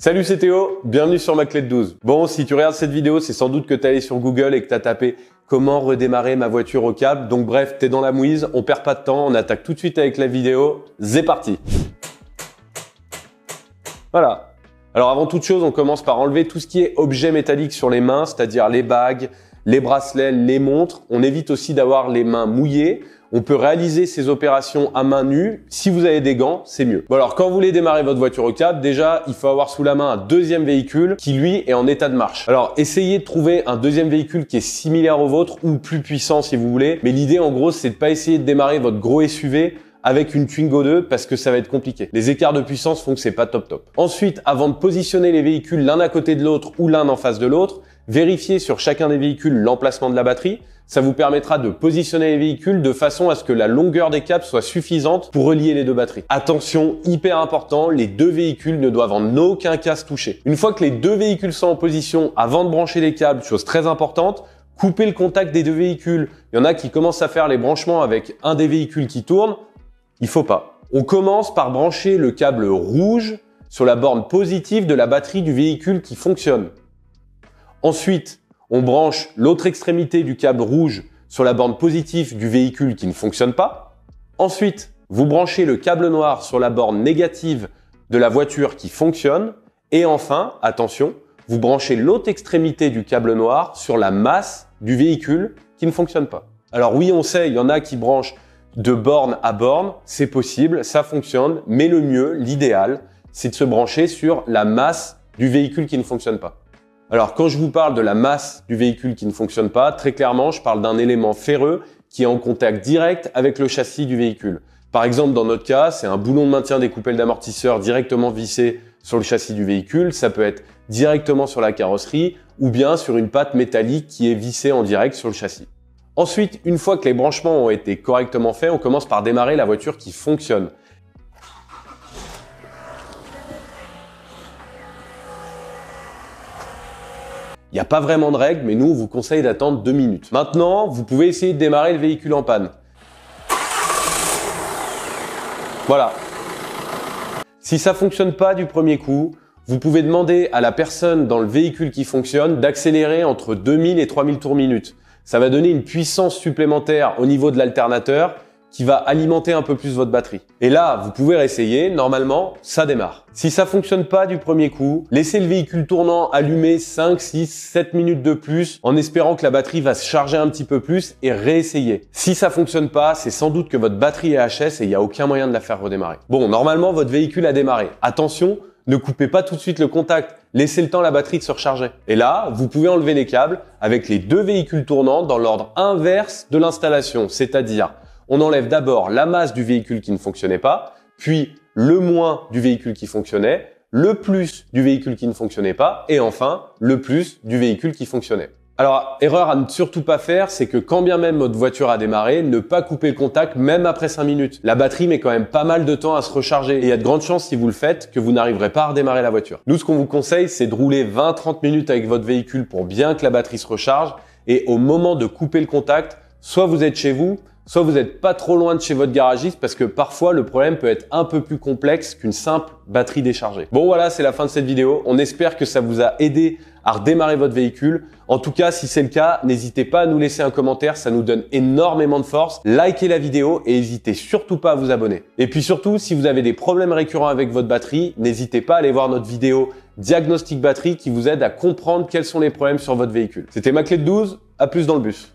Salut, c'est Théo, bienvenue sur ma clé de 12. Bon, si tu regardes cette vidéo, c'est sans doute que tu es allé sur Google et que tu as tapé « Comment redémarrer ma voiture au câble ?» Donc bref, tu es dans la mouise, on perd pas de temps, on attaque tout de suite avec la vidéo. C'est parti. Voilà. Alors avant toute chose, on commence par enlever tout ce qui est objet métallique sur les mains, c'est-à-dire les bagues, les bracelets, les montres. On évite aussi d'avoir les mains mouillées. On peut réaliser ces opérations à main nue. Si vous avez des gants, c'est mieux. Bon alors, quand vous voulez démarrer votre voiture au câble, déjà, il faut avoir sous la main un deuxième véhicule qui, lui, est en état de marche. Alors, essayez de trouver un deuxième véhicule qui est similaire au vôtre ou plus puissant si vous voulez. Mais l'idée, en gros, c'est de pas essayer de démarrer votre gros SUV avec une Twingo 2 parce que ça va être compliqué. Les écarts de puissance font que c'est pas top. Ensuite, avant de positionner les véhicules l'un à côté de l'autre ou l'un en face de l'autre, vérifiez sur chacun des véhicules l'emplacement de la batterie. Ça vous permettra de positionner les véhicules de façon à ce que la longueur des câbles soit suffisante pour relier les deux batteries. Attention, hyper important, les deux véhicules ne doivent en aucun cas se toucher. Une fois que les deux véhicules sont en position, avant de brancher les câbles, chose très importante, coupez le contact des deux véhicules. Il y en a qui commencent à faire les branchements avec un des véhicules qui tourne. Il faut pas. On commence par brancher le câble rouge sur la borne positive de la batterie du véhicule qui fonctionne. Ensuite, on branche l'autre extrémité du câble rouge sur la borne positive du véhicule qui ne fonctionne pas. Ensuite, vous branchez le câble noir sur la borne négative de la voiture qui fonctionne. Et enfin, attention, vous branchez l'autre extrémité du câble noir sur la masse du véhicule qui ne fonctionne pas. Alors oui, on sait, il y en a qui branchent de borne à borne, c'est possible, ça fonctionne, mais le mieux, l'idéal, c'est de se brancher sur la masse du véhicule qui ne fonctionne pas. Alors, quand je vous parle de la masse du véhicule qui ne fonctionne pas, très clairement, je parle d'un élément ferreux qui est en contact direct avec le châssis du véhicule. Par exemple, dans notre cas, c'est un boulon de maintien des coupelles d'amortisseur directement vissé sur le châssis du véhicule. Ça peut être directement sur la carrosserie ou bien sur une patte métallique qui est vissée en direct sur le châssis. Ensuite, une fois que les branchements ont été correctement faits, on commence par démarrer la voiture qui fonctionne. Il n'y a pas vraiment de règle, mais nous, on vous conseille d'attendre 2 minutes. Maintenant, vous pouvez essayer de démarrer le véhicule en panne. Voilà. Si ça fonctionne pas du premier coup, vous pouvez demander à la personne dans le véhicule qui fonctionne d'accélérer entre 2000 et 3000 tours minute. Ça va donner une puissance supplémentaire au niveau de l'alternateur qui va alimenter un peu plus votre batterie. Et là, vous pouvez réessayer. Normalement, ça démarre. Si ça fonctionne pas du premier coup, laissez le véhicule tournant allumé 5, 6, 7 minutes de plus en espérant que la batterie va se charger un petit peu plus et réessayez. Si ça fonctionne pas, c'est sans doute que votre batterie est HS et il n'y a aucun moyen de la faire redémarrer. Bon, normalement, votre véhicule a démarré. Attention, ne coupez pas tout de suite le contact. Laissez le temps à la batterie de se recharger. Et là, vous pouvez enlever les câbles avec les deux véhicules tournants dans l'ordre inverse de l'installation, c'est-à-dire on enlève d'abord la masse du véhicule qui ne fonctionnait pas, puis le moins du véhicule qui fonctionnait, le plus du véhicule qui ne fonctionnait pas, et enfin, le plus du véhicule qui fonctionnait. Alors, erreur à ne surtout pas faire, c'est que quand bien même votre voiture a démarré, ne pas couper le contact même après 5 minutes. La batterie met quand même pas mal de temps à se recharger et il y a de grandes chances, si vous le faites, que vous n'arriverez pas à redémarrer la voiture. Nous, ce qu'on vous conseille, c'est de rouler 20-30 minutes avec votre véhicule pour bien que la batterie se recharge et au moment de couper le contact, soit vous êtes chez vous, soit vous n'êtes pas trop loin de chez votre garagiste parce que parfois le problème peut être un peu plus complexe qu'une simple batterie déchargée. Bon voilà, c'est la fin de cette vidéo. On espère que ça vous a aidé à redémarrer votre véhicule. En tout cas, si c'est le cas, n'hésitez pas à nous laisser un commentaire, ça nous donne énormément de force. Likez la vidéo et n'hésitez surtout pas à vous abonner. Et puis surtout, si vous avez des problèmes récurrents avec votre batterie, n'hésitez pas à aller voir notre vidéo Diagnostic Batterie qui vous aide à comprendre quels sont les problèmes sur votre véhicule. C'était ma clé de 12, à plus dans le bus.